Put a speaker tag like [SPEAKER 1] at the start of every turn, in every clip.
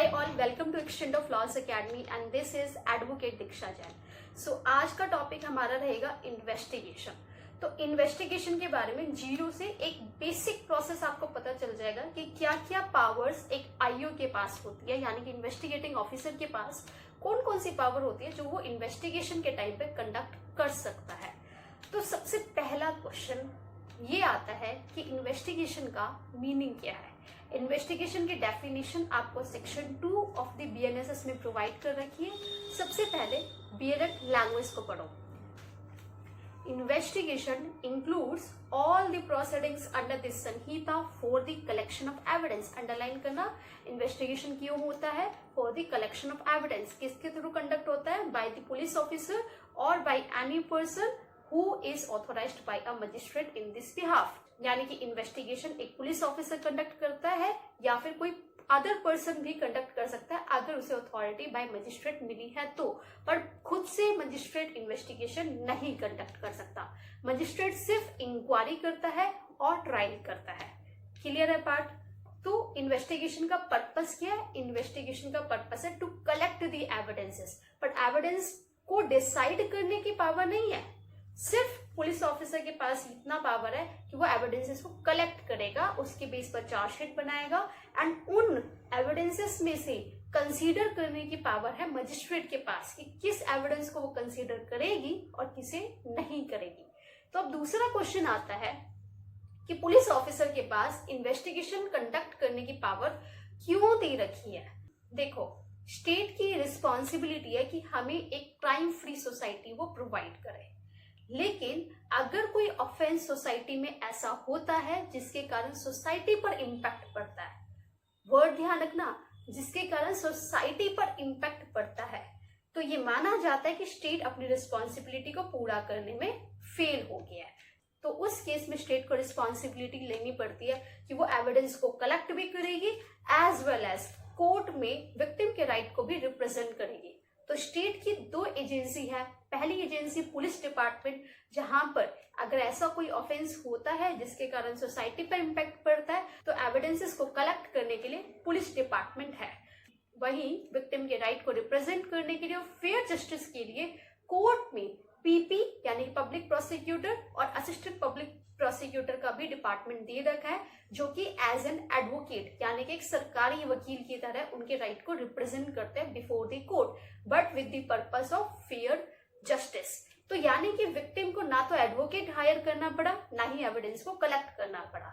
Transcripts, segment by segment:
[SPEAKER 1] Hi all, welcome to Extent of Laws Academy and this is Advocate Diksha Jain. So आज का topic हमारा रहेगा investigation. तो investigation के बारे में जीरो से एक बेसिक प्रोसेस आपको पता चल जाएगा कि क्या क्या पावर्स एक आईओ के पास होती है, यानी कि इन्वेस्टिगेटिंग ऑफिसर के पास कौन कौन सी पावर होती है जो वो इन्वेस्टिगेशन के टाइम पे कंडक्ट कर सकता है। तो सबसे पहला क्वेश्चन ये आता है कि इन्वेस्टिगेशन का मीनिंग क्या है। इन्वेस्टिगेशन की डेफिनेशन आपको सेक्शन 2 ऑफ द बीएनएसएस में प्रोवाइड कर रखी है। सबसे पहले बीएनएस लैंग्वेज को पढ़ो। Investigation includes all the proceedings under this Samhita for the collection of evidence. Underline करना, इन्वेस्टिगेशन क्यों होता है? For the collection of evidence. किसके थ्रू कंडक्ट होता है? बाय द पुलिस ऑफिसर और by any person who is authorized by a magistrate in this behalf। यानी कि इन्वेस्टिगेशन एक पुलिस ऑफिसर कंडक्ट करता है या फिर कोई अदर पर्सन भी कंडक्ट कर सकता है अगर उसे अथॉरिटी बाय मजिस्ट्रेट मिली है तो, पर खुद से मजिस्ट्रेट इन्वेस्टिगेशन नहीं कंडक्ट कर सकता। मजिस्ट्रेट सिर्फ इंक्वायरी करता है और ट्रायल करता है। क्लियर है पार्ट? तो इन्वेस्टिगेशन का पर्पस क्या है? इन्वेस्टिगेशन का पर्पस है to collect the evidences, but evidence को डिसाइड करने की पावर नहीं है। सिर्फ पुलिस ऑफिसर के पास इतना पावर है कि वो एविडेंसेस को कलेक्ट करेगा, उसके बेस पर चार्जशीट बनाएगा एंड उन एविडेंसेस में से कंसीडर करने की पावर है मजिस्ट्रेट के पास कि किस एविडेंस को वो कंसीडर करेगी और किसे नहीं करेगी। तो अब दूसरा क्वेश्चन आता है कि पुलिस ऑफिसर के पास इन्वेस्टिगेशन कंडक्ट करने की पावर क्यों दे रखी है। देखो, स्टेट की रिस्पॉन्सिबिलिटी है कि हमें एक क्राइम फ्री सोसाइटी वो प्रोवाइड करे, लेकिन अगर कोई ऑफेंस सोसाइटी में ऐसा होता है जिसके कारण सोसाइटी पर इम्पैक्ट पड़ता है, वर्ड ध्यान रखना, जिसके कारण सोसाइटी पर इम्पैक्ट पड़ता है, तो ये माना जाता है कि स्टेट अपनी रिस्पॉन्सिबिलिटी को पूरा करने में फेल हो गया है। तो उस केस में स्टेट को रिस्पॉन्सिबिलिटी लेनी पड़ती है कि वो एविडेंस को कलेक्ट भी करेगी एज वेल एज कोर्ट में विक्टिम के राइट को भी रिप्रेजेंट करेगी। तो स्टेट की दो एजेंसी है। पहली एजेंसी पुलिस डिपार्टमेंट, जहां पर अगर ऐसा कोई ऑफेंस होता है जिसके कारण सोसाइटी पर इम्पैक्ट पड़ता है तो एविडेंसेस को कलेक्ट करने के लिए पुलिस डिपार्टमेंट है। वहीं विक्टिम के राइट को रिप्रेजेंट करने के लिए और फेयर जस्टिस के लिए कोर्ट में पीपी यानी पब्लिक प्रोसिक्यूटर और असिस्टेंट पब्लिक प्रोसिक्यूटर का भी डिपार्टमेंट दे रखा है, जो कि एज एन एडवोकेट यानी कि एक सरकारी वकील की तरह उनके राइट को रिप्रेजेंट करते हैं before the court, but with the purpose of fair justice. तो यानी कि विक्टिम को ना तो एडवोकेट हायर करना पड़ा, ना ही एविडेंस को कलेक्ट करना पड़ा।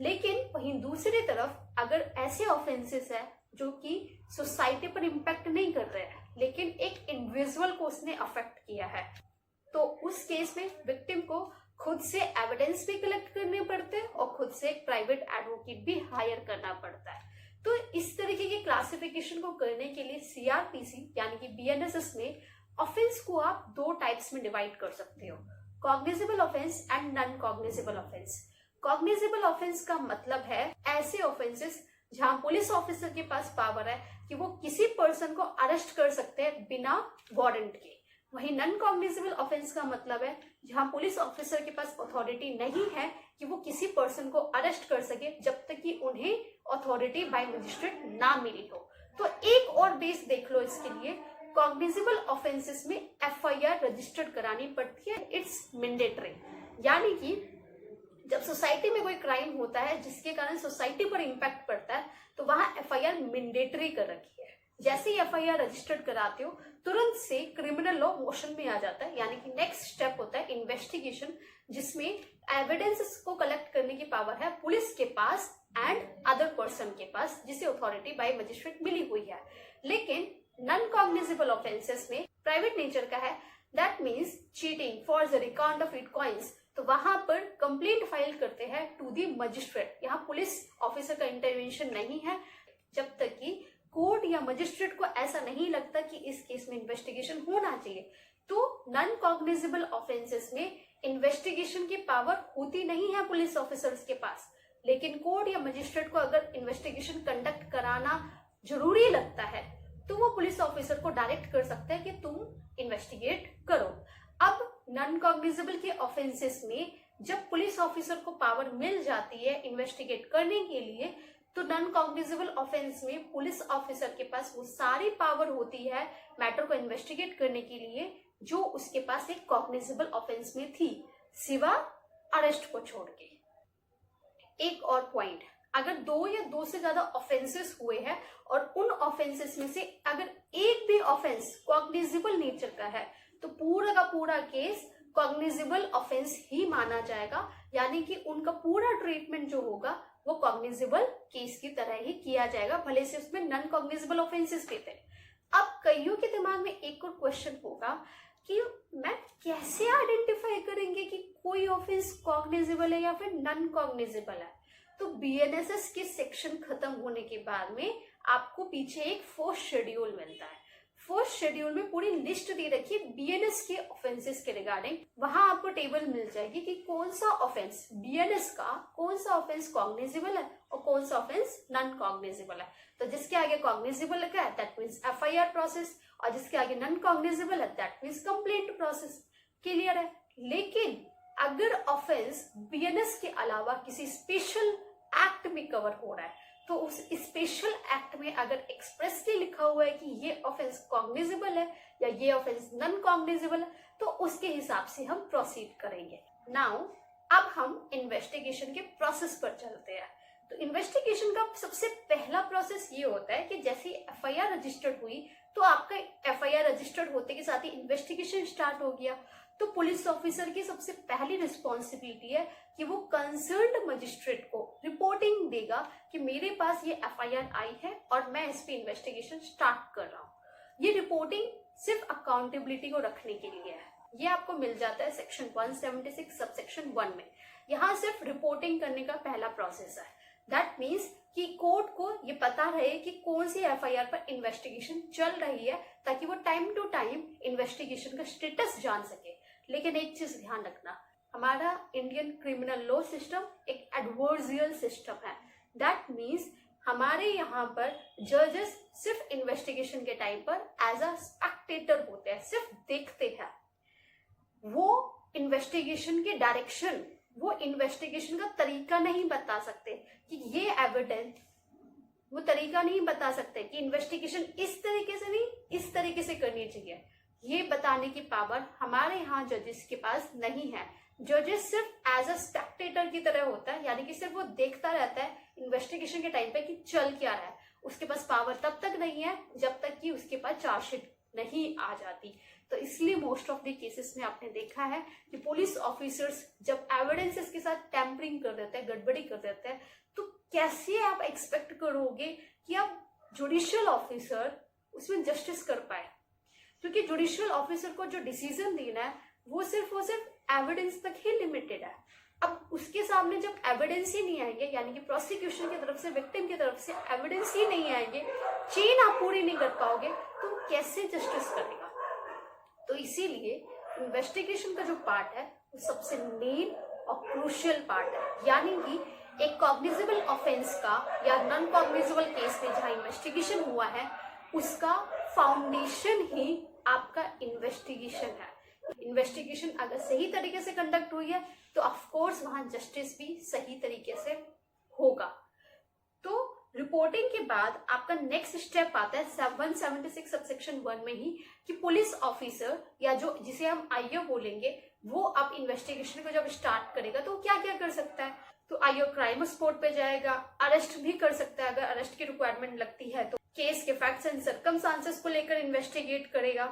[SPEAKER 1] लेकिन वहीं दूसरी तरफ अगर ऐसे ऑफेंसेस है जो कि सोसाइटी पर इम्पैक्ट नहीं कर रहे हैं लेकिन एक इंडिविजुअल को उसने अफेक्ट किया है, तो उस केस में विक्टिम को खुद से एविडेंस भी कलेक्ट करने पड़ते हैं और खुद से एक प्राइवेट एडवोकेट भी हायर करना पड़ता है। तो इस तरीके की क्लासिफिकेशन को करने के लिए सीआरपीसी यानी कि बीएनएसएस में ऑफेंस को आप दो टाइप्स में डिवाइड कर सकते हो, cognizable offence and non cognizable offence. Cognizable offence का मतलब है ऐसे ऑफेंसेस जहां पुलिस ऑफिसर के पास पावर है कि वो किसी पर्सन को अरेस्ट कर सकते हैं बिना वारंट के। वहीं नॉन कॉग्निजेबल ऑफेंस का मतलब है जहां पुलिस ऑफिसर के पास अथॉरिटी नहीं है कि वो किसी पर्सन को अरेस्ट कर सके जब तक कि उन्हें अथॉरिटी बाय मजिस्ट्रेट ना मिली हो। तो एक और बेस देख लो इसके लिए, कॉग्निजेबल ऑफेंसेस में एफआईआर रजिस्टर्ड करानी पड़ती है, इट्स मैंडेटरी। यानी कि जब सोसाइटी में कोई क्राइम होता है जिसके कारण सोसाइटी पर इम्पैक्ट पड़ता है तो वहां एफआईआर मैंडेटरी कर रखी है। जैसे ही एफआईआर रजिस्टर्ड कराते हो तुरंत से क्रिमिनल लॉ मोशन में आ जाता है, यानी कि नेक्स्ट स्टेप होता है इन्वेस्टिगेशन, जिसमें एविडेंसेस को कलेक्ट करने की पावर है पुलिस के पास एंड अदर पर्सन के पास जिसे अथॉरिटी बाय मजिस्ट्रेट मिली हुई है। लेकिन नॉन कॉग्निजेबल ऑफेंसेस में प्राइवेट नेचर का है, that means cheating, forgery, counterfeit coins, तो वहां पर कंप्लेंट फाइल करते हैं टू दी मजिस्ट्रेट। यहाँ पुलिस ऑफिसर का इंटरवेंशन नहीं है जब तक कि कोर्ट या मजिस्ट्रेट को ऐसा नहीं लगता कि इस केस में इन्वेस्टिगेशन होना चाहिए। तो नॉन कॉग्निजेबल ऑफेंसेस में इन्वेस्टिगेशन की पावर होती नहीं है पुलिस ऑफिसर्स के पास, लेकिन कोर्ट या मजिस्ट्रेट को अगर इन्वेस्टिगेशन कंडक्ट कराना जरूरी लगता है तो वो पुलिस ऑफिसर को डायरेक्ट कर सकता है कि तुम इन्वेस्टिगेट करो। अब नॉन कॉग्निजेबल के ऑफेंसेस में जब पुलिस ऑफिसर को पावर मिल जाती है इन्वेस्टिगेट करने के लिए, तो नॉन कॉग्निजेबल ऑफेंस में पुलिस ऑफिसर के पास वो सारी पावर होती है मैटर को इन्वेस्टिगेट करने के लिए जो उसके पास एक कॉग्निजेबल ऑफेंस में थी, सिवा अरेस्ट को छोड़ के। एक और पॉइंट, अगर 2 या 2 से ज्यादा ऑफेंसेस हुए हैं और उन ऑफेंसेस में से अगर एक भी ऑफेंस कॉग्निजेबल नेचर का है तो पूरा का पूरा केस कॉग्निजेबल ऑफेंस ही माना जाएगा, यानी कि उनका पूरा ट्रीटमेंट जो होगा वो कॉग्निजेबल केस की तरह ही किया जाएगा, भले से उसमें नॉन कॉग्निजेबल ऑफेंसेस भी थे। अब कईयों के दिमाग में एक और क्वेश्चन होगा कि मैं कैसे आइडेंटिफाई करेंगे कि कोई ऑफेंस कॉग्निजेबल है या फिर नॉन कॉग्निजेबल है। तो बीएनएसएस के सेक्शन खत्म होने के बाद में आपको पीछे एक 4th शेड्यूल मिलता है। 4th शेड्यूल में पूरी लिस्ट दे रखी है बीएनएस के ऑफेंसेस के रिगार्डिंग। वहां आपको टेबल मिल जाएगी कि कौन सा ऑफेंस बीएनएस का, कौन सा ऑफेंस कॉग्निजेबल है और कौन सा ऑफेंस नॉन कॉग्निजेबल है। तो जिसके आगे कॉग्निजेबल लिखा है दैट मीन्स एफआईआर प्रोसेस, और जिसके आगे नॉन कॉग्निजेबल है that means complaint process. Clear है। लेकिन अगर ऑफेंस बीएनएस के अलावा किसी स्पेशल एक्ट में कवर हो रहा है तो उस स्पेशल एक्ट में अगर एक्सप्रेसली लिखा हुआ है कि ये ऑफेंस कॉग्निजेबल है या ये ऑफेंस नॉन कॉग्निजेबल है तो उसके हिसाब से हम प्रोसीड करेंगे। नाउ अब हम इन्वेस्टिगेशन के प्रोसेस पर चलते हैं। तो इन्वेस्टिगेशन का सबसे पहला प्रोसेस ये होता है कि जैसे एफआईआर रजिस्टर्ड हुई तो आपका एफआईआर रजिस्टर्ड होते के साथ ही इन्वेस्टिगेशन स्टार्ट हो गया। तो पुलिस ऑफिसर की सबसे पहली रिस्पॉन्सिबिलिटी है कि वो कंसर्न्ड मजिस्ट्रेट को रिपोर्टिंग देगा कि मेरे पास ये एफआईआर आई है और मैं इस पे इन्वेस्टिगेशन स्टार्ट कर रहा हूँ। ये रिपोर्टिंग सिर्फ अकाउंटेबिलिटी को रखने के लिए है। ये आपको मिल जाता है सेक्शन 176 सबसेक्शन 1 में। यहाँ सिर्फ रिपोर्टिंग करने का पहला प्रोसेस है। दैट मीन्स कि कोर्ट को ये पता रहे कि कौन सी एफआईआर पर इन्वेस्टिगेशन चल रही है ताकि वो टाइम टू टाइम इन्वेस्टिगेशन का स्टेटस जान सके। लेकिन एक चीज ध्यान रखना, हमारा इंडियन क्रिमिनल लॉ सिस्टम एक एडवर्सियल सिस्टम है। दैट मीन्स हमारे यहाँ पर जजेस सिर्फ इन्वेस्टिगेशन के टाइम पर एज अ स्पेक्टेटर होते हैं, सिर्फ देखते हैं। वो इन्वेस्टिगेशन के डायरेक्शन, वो इन्वेस्टिगेशन का तरीका नहीं बता सकते कि ये एविडेंस, वो तरीका नहीं बता सकते कि इन्वेस्टिगेशन इस तरीके से नहीं इस तरीके से करनी चाहिए। ये बताने की पावर हमारे यहाँ जजेस के पास नहीं है। जजेस सिर्फ एज अ स्पेक्टेटर की तरह होता है, यानी कि सिर्फ वो देखता रहता है इन्वेस्टिगेशन के टाइम पे कि चल क्या रहा है। उसके पास पावर तब तक नहीं है जब तक कि उसके पास चार्जशीट नहीं आ जाती। तो इसलिए मोस्ट ऑफ द केसेस में आपने देखा है कि पुलिस ऑफिसर्स जब एविडेंसेस के साथ टैंपरिंग कर देते हैं, गड़बड़ी कर देते हैं, तो कैसे आप एक्सपेक्ट करोगे कि आप जुडिशियल ऑफिसर उसमें जस्टिस कर पाए। क्योंकि जुडिशियल ऑफिसर को जो डिसीजन देना है वो सिर्फ एविडेंस तक ही लिमिटेड है। अब उसके सामने जब एविडेंस ही नहीं आएंगे, यानी कि प्रोसिक्यूशन की तरफ से विक्टिम की तरफ से एविडेंस ही नहीं आएंगे, चेन आप पूरी नहीं कर पाओगे, तो कैसे जस्टिस करेगा। तो इसीलिए इन्वेस्टिगेशन का जो पार्ट है वो सबसे मेन और क्रूशियल पार्ट है। यानी कि एक कॉग्निजेबल ऑफेंस का या नॉन कॉग्निजेबल केस में जहां इन्वेस्टिगेशन हुआ है उसका फाउंडेशन ही आपका इन्वेस्टिगेशन है। इन्वेस्टिगेशन अगर सही तरीके से कंडक्ट हुई है तो ऑफ कोर्स वहां जस्टिस भी सही तरीके से होगा। तो रिपोर्टिंग के बाद आपका नेक्स्ट स्टेप आता है 176 सबसेक्शन 1 में ही कि पुलिस ऑफिसर या जो जिसे हम आईओ बोलेंगे वो अब इन्वेस्टिगेशन को जब स्टार्ट करेगा तो क्या क्या कर सकता है। तो आईओ क्राइम स्पॉट पे जाएगा, अरेस्ट भी कर सकता है अगर अरेस्ट की रिक्वायरमेंट लगती है तो, केस के फैक्ट्स एंड सर्कमस्टांसेस को लेकर इन्वेस्टिगेट करेगा,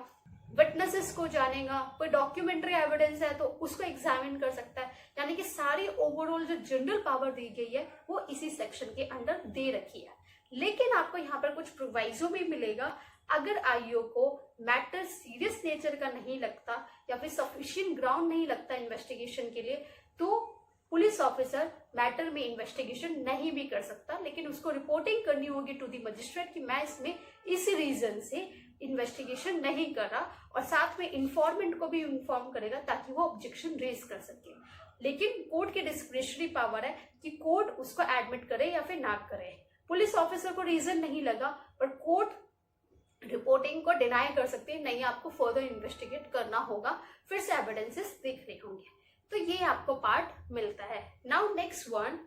[SPEAKER 1] विटनेसेस को जानेगा, कोई डॉक्यूमेंट्री एविडेंस है तो उसको एग्जामिन कर सकता है। यानी कि सारी ओवरऑल जो जनरल पावर दी गई है वो इसी सेक्शन के अंडर दे रखी है। लेकिन आपको यहाँ पर कुछ प्रोवाइजो भी मिलेगा। अगर आईओ को मैटर सीरियस नेचर का नहीं लगता या फिर सफिशिएंट ग्राउंड नहीं लगता इन्वेस्टिगेशन के लिए तो पुलिस ऑफिसर मैटर में इन्वेस्टिगेशन नहीं भी कर सकता, लेकिन उसको रिपोर्टिंग करनी होगी टू द मजिस्ट्रेट कि मैं इसमें इस रीजन से इन्वेस्टिगेशन नहीं कर रहा, और साथ में इंफॉर्मेंट को भी इन्फॉर्म करेगा ताकि वो ऑब्जेक्शन रेज कर सके। लेकिन कोर्ट की डिस्क्रिशनरी पावर है कि कोर्ट उसको एडमिट करे या फिर ना करे। पुलिस ऑफिसर को रीजन नहीं लगा पर कोर्ट रिपोर्टिंग को डिनाई कर सकती है, नहीं आपको फर्दर इन्वेस्टिगेट करना होगा, फिर से एविडेंसेस देखने होंगे। तो ये आपको पार्ट मिलता है। नाउ नेक्स्ट वन,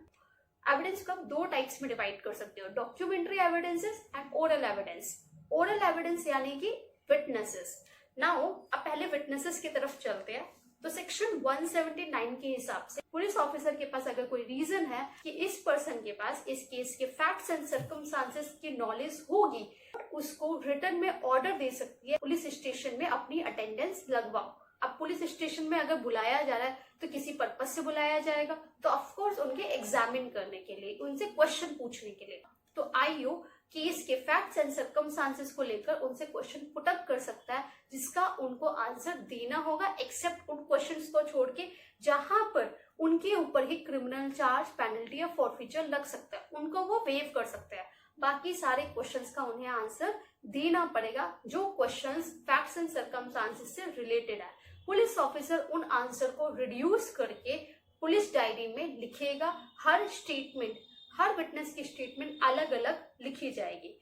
[SPEAKER 1] एविडेंस को आप दो टाइप्स में डिवाइड कर सकते हो, documentary evidences and oral evidence. Oral evidence यानी कि विटनेसेस। नाउ अब पहले विटनेसेस की तरफ चलते हैं। तो सेक्शन 179 के हिसाब से पुलिस ऑफिसर के पास अगर कोई रीजन है कि इस पर्सन के पास इस केस के फैक्ट्स एंड सर्कमस्टांसेस की नॉलेज होगी, उसको रिटर्न में ऑर्डर दे सकती है पुलिस स्टेशन में अपनी अटेंडेंस लगवाओ। अब पुलिस स्टेशन में अगर बुलाया जा रहा है तो किसी पर्पज से बुलाया जाएगा, तो ऑफकोर्स उनके एग्जामिन करने के लिए, उनसे क्वेश्चन पूछने के लिए। तो आईओ केस के फैक्ट्स एंड सर्कमस्टांसेस को लेकर उनसे क्वेश्चन पुटअप कर सकता है जिसका उनको आंसर देना होगा, एक्सेप्ट उन क्वेश्चंस को छोड़ के जहां पर उनके ऊपर ही क्रिमिनल चार्ज, पेनल्टी या फॉरफीचर लग सकता है, उनको वो वेव कर सकते हैं। बाकी सारे क्वेश्चंस का उन्हें आंसर देना पड़ेगा जो क्वेश्चंस फैक्ट्स एंड सर्कमस्टांसेस से रिलेटेड है। पुलिस ऑफिसर उन आंसर को रिड्यूस करके पुलिस डायरी में लिखेगा। हर स्टेटमेंट, हर विटनेस की स्टेटमेंट अलग अलग लिखी जाएगी,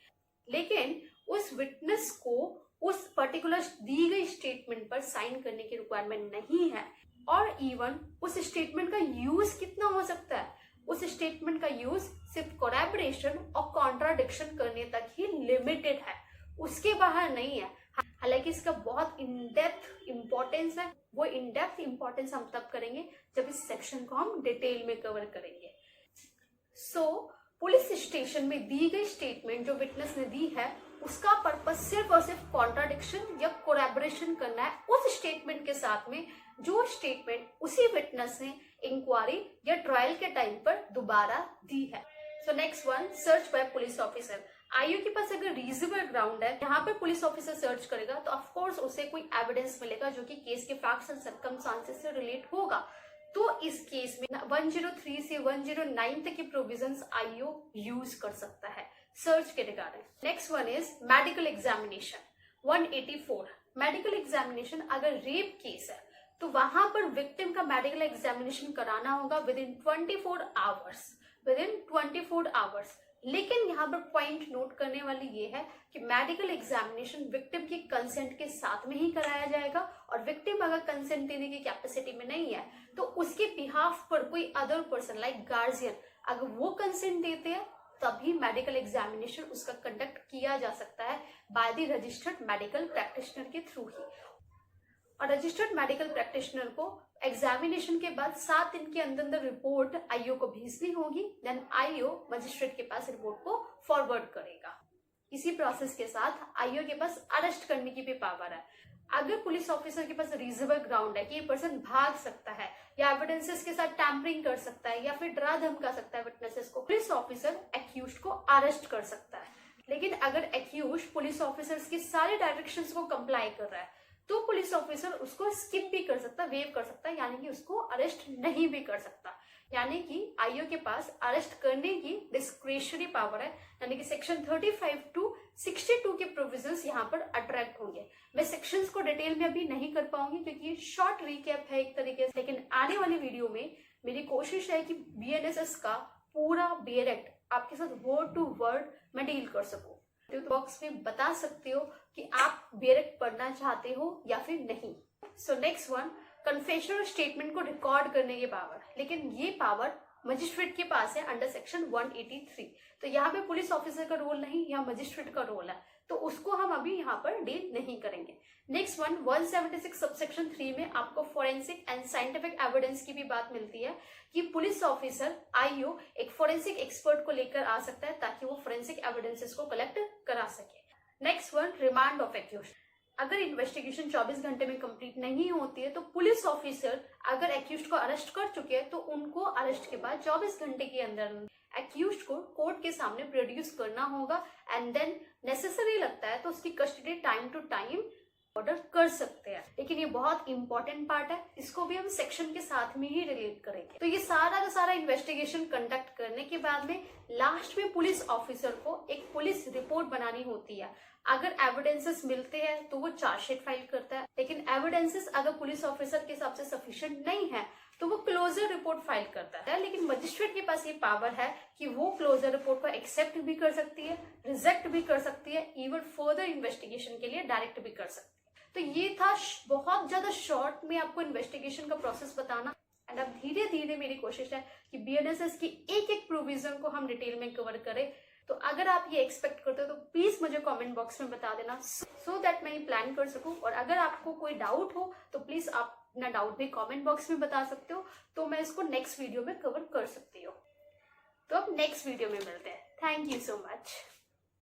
[SPEAKER 1] लेकिन उस विटनेस को उस पर्टिकुलर दी गई स्टेटमेंट पर साइन करने की रिक्वायरमेंट नहीं है। और इवन उस स्टेटमेंट का यूज कितना हो सकता है, उस स्टेटमेंट का यूज सिर्फ कोलैबोरेशन और कॉन्ट्राडिक्शन करने तक ही लिमिटेड है, उसके बाहर नहीं है। हालांकि इसका बहुत इन डेप्थ इंपॉर्टेंस है, वो इन डेप्थ इंपॉर्टेंस हम तब करेंगे जब इस सेक्शन को हम डिटेल में कवर करेंगे। सो पुलिस स्टेशन में दी गई स्टेटमेंट जो विटनेस ने दी है, उसका पर्पस सिर्फ और सिर्फ कॉन्ट्राडिक्शन या कोलैबोरेशन करना है उस स्टेटमेंट के साथ में जो स्टेटमेंट उसी विटनेस ने इंक्वायरी या ट्रायल के टाइम पर दोबारा दी है। So next one, search by police officer. IO के पास अगर रीजनेबल ग्राउंड है, यहाँ पर पुलिस ऑफिसर सर्च करेगा तो ऑफकोर्स उसे कोई एविडेंस मिलेगा जो कि केस के फैक्ट्स एंड सर्कमस्टांसेस से रिलेट होगा। तो इस केस में 103 से 109 तक की प्रोविजंस आईओ यूज कर सकता है सर्च के regarding. Next one is medical examination. 184 medical examination. अगर रेप केस है तो वहां पर विक्टिम का मेडिकल एग्जामिनेशन कराना होगा with in 24 hours, with in 24 hours. लेकिन यहाँ पर पॉइंट नोट करने वाली ये है कि मेडिकल एग्जामिनेशन विक्टिम की कंसेंट के साथ में ही कराया जाएगा, और विक्टिम अगर कंसेंट देने की कैपेसिटी में नहीं है तो उसके बिहाफ पर कोई अदर पर्सन लाइक गार्जियन अगर वो कंसेंट देते हैं तभी मेडिकल एग्जामिनेशन उसका कंडक्ट किया जा सकता है by the registered medical practitioner के थ्रू ही। और रजिस्टर्ड मेडिकल प्रैक्टिशनर को एग्जामिनेशन के बाद 7 दिन के अंदर रिपोर्ट आईओ को भेजनी होगी, देन आईओ मजिस्ट्रेट के पास रिपोर्ट को फॉरवर्ड करेगा। इसी प्रोसेस के साथ आईओ के पास अरेस्ट करने की भी पावर है। अगर पुलिस ऑफिसर के पास रीजनेबल ग्राउंड है कि ये पर्सन भाग सकता है या एविडेंसेस के साथ टैम्परिंग कर सकता है या फिर डरा धमका सकता है विटनेसेस को, पुलिस ऑफिसर एक्यूज्ड को अरेस्ट कर सकता है। लेकिन अगर एक्यूज्ड पुलिस ऑफिसर्स की सारे डायरेक्शंस को कंप्लाई कर रहा है तो पुलिस ऑफिसर उसको स्किप भी कर सकता है, वेव कर सकता है, यानी कि उसको अरेस्ट नहीं भी कर सकता। यानी कि आईओ के पास अरेस्ट करने की डिस्क्रिशनरी पावर है, यानी कि सेक्शन 35 to 62 के प्रोविजंस यहाँ पर अट्रैक्ट होंगे। मैं सेक्शंस को डिटेल में अभी नहीं कर पाऊंगी क्योंकि ये शॉर्ट रिकैप है एक तरीके से, लेकिन आने वाली वीडियो में मेरी कोशिश है कि बीएनएसएस का पूरा बेयर एक्ट आपके साथ वर्ड टू वर्ड मैं डील कर सकूं। तो बॉक्स में बता सकते हो कि आप बेयर एक्ट पढ़ना चाहते हो या फिर नहीं। So next one, confessional statement को रिकॉर्ड करने की पावर। लेकिन ये पावर मजिस्ट्रेट के पास है अंडर सेक्शन 183। तो यहाँ पे पुलिस ऑफिसर का रोल नहीं, यहाँ मजिस्ट्रेट का रोल है, तो उसको हम अभी यहाँ पर डील नहीं करेंगे। नेक्स्ट वन, 176 सबसेक्शन 3 में आपको फोरेंसिक एंड साइंटिफिक एविडेंस की भी बात मिलती है कि पुलिस ऑफिसर आईओ एक फोरेंसिक एक्सपर्ट को लेकर आ सकता है ताकि वो फोरेंसिक एविडेंसेस को कलेक्ट करा सके। Next one, remand of accused. अगर इन्वेस्टिगेशन 24 घंटे में कंप्लीट नहीं होती है तो पुलिस ऑफिसर अगर एक्यूज्ड को अरेस्ट कर चुके हैं तो उनको अरेस्ट के बाद 24 घंटे के अंदर एक्यूज्ड को कोर्ट के सामने प्रोड्यूस करना होगा, एंड देन नेसेसरी लगता है तो उसकी custody time to time order कर सकते हैं। लेकिन ये बहुत इंपॉर्टेंट पार्ट है, इसको भी हम सेक्शन के साथ में ही रिलेट करेंगे। तो ये सारा का सारा इन्वेस्टिगेशन कंडक्ट करने के बाद में लास्ट में पुलिस ऑफिसर को एक पुलिस रिपोर्ट बनानी होती है। अगर एविडेंसेस मिलते हैं तो वो चार्जशीट फाइल करता है, लेकिन एविडेंसेस अगर पुलिस ऑफिसर के हिसाब से सफिशिएंट नहीं है तो वो क्लोजर रिपोर्ट फाइल करता है। लेकिन मजिस्ट्रेट के पास ये पावर है कि वो क्लोजर रिपोर्ट को एक्सेप्ट भी कर सकती है, रिजेक्ट भी कर सकती है, इवन फर्दर इन्वेस्टिगेशन के लिए डायरेक्ट भी कर सकती है। तो ये था बहुत ज्यादा शॉर्ट में आपको इन्वेस्टिगेशन का प्रोसेस बताना। एंड अब धीरे धीरे मेरी कोशिश है कि BNSS की एक एक प्रोविजन को हम डिटेल में कवर करें। तो अगर आप ये एक्सपेक्ट करते हो तो प्लीज मुझे कमेंट बॉक्स में बता देना, सो दैट मैं ये प्लान कर सकूं। और अगर आपको कोई डाउट हो तो प्लीज आप अपना डाउट भी कमेंट बॉक्स में बता सकते हो, तो मैं इसको नेक्स्ट वीडियो में कवर कर सकती हूँ। तो अब नेक्स्ट वीडियो में मिलते हैं। Thank you so much.